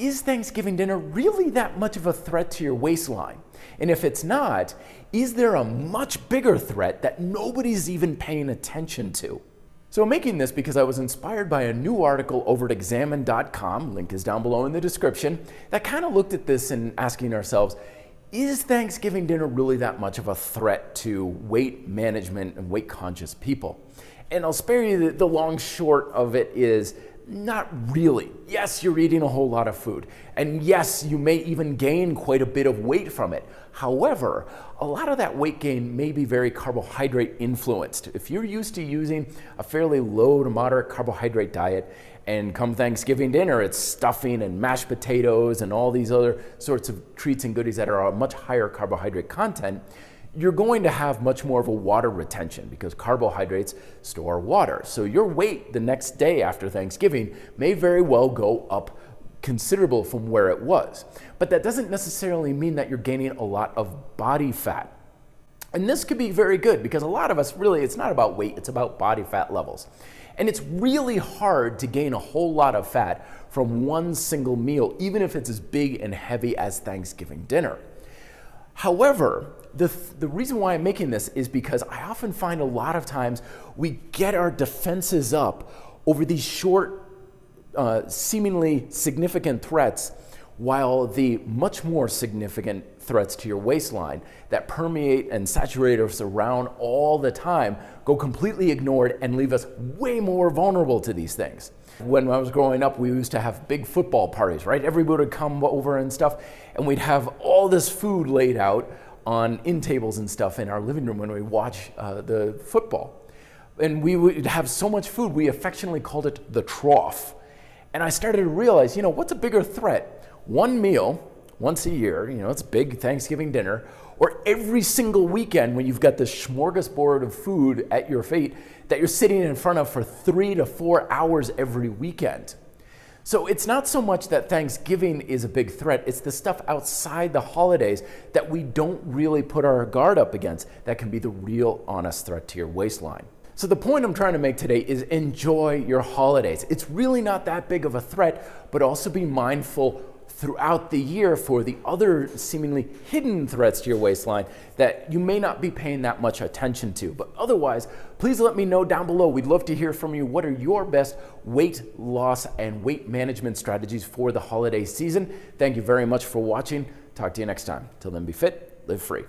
is Thanksgiving dinner really that much of a threat to your waistline? And if it's not, is there a much bigger threat that nobody's even paying attention to? So I'm making this because I was inspired by a new article over at examine.com, link is down below in the description, that kind of looked at this and asking ourselves, is Thanksgiving dinner really that much of a threat to weight management and weight conscious people? And I'll spare you the long short of it is, not really. Yes, you're eating a whole lot of food. And yes, you may even gain quite a bit of weight from it. However, a lot of that weight gain may be very carbohydrate influenced. If you're used to using a fairly low to moderate carbohydrate diet, and come Thanksgiving dinner, it's stuffing and mashed potatoes and all these other sorts of treats and goodies that are a much higher carbohydrate content, you're going to have much more of a water retention because carbohydrates store water. So your weight the next day after Thanksgiving may very well go up considerable from where it was. But that doesn't necessarily mean that you're gaining a lot of body fat. And this could be very good because a lot of us really, it's not about weight, it's about body fat levels. And it's really hard to gain a whole lot of fat from one single meal, even if it's as big and heavy as Thanksgiving dinner. However, the reason why I'm making this is because I often find a lot of times we get our defenses up over these short, seemingly significant threats, while the much more significant threats to your waistline that permeate and saturate us around all the time go completely ignored and leave us way more vulnerable to these things. When I was growing up, we used to have big football parties, right? Everybody would come over and stuff, and we'd have all this food laid out on end tables and stuff in our living room when we watch the football. And we would have so much food, we affectionately called it the trough. And I started to realize, what's a bigger threat? One meal once a year, it's a big Thanksgiving dinner, or every single weekend when you've got this smorgasbord of food at your feet that you're sitting in front of for 3 to 4 hours every weekend. So it's not so much that Thanksgiving is a big threat, it's the stuff outside the holidays that we don't really put our guard up against that can be the real honest threat to your waistline. So the point I'm trying to make today is enjoy your holidays. It's really not that big of a threat, but also be mindful throughout the year for the other seemingly hidden threats to your waistline that you may not be paying that much attention to. But otherwise, please let me know down below. We'd love to hear from you. What are your best weight loss and weight management strategies for the holiday season? Thank you very much for watching. Talk to you next time. Till then, be fit, live free.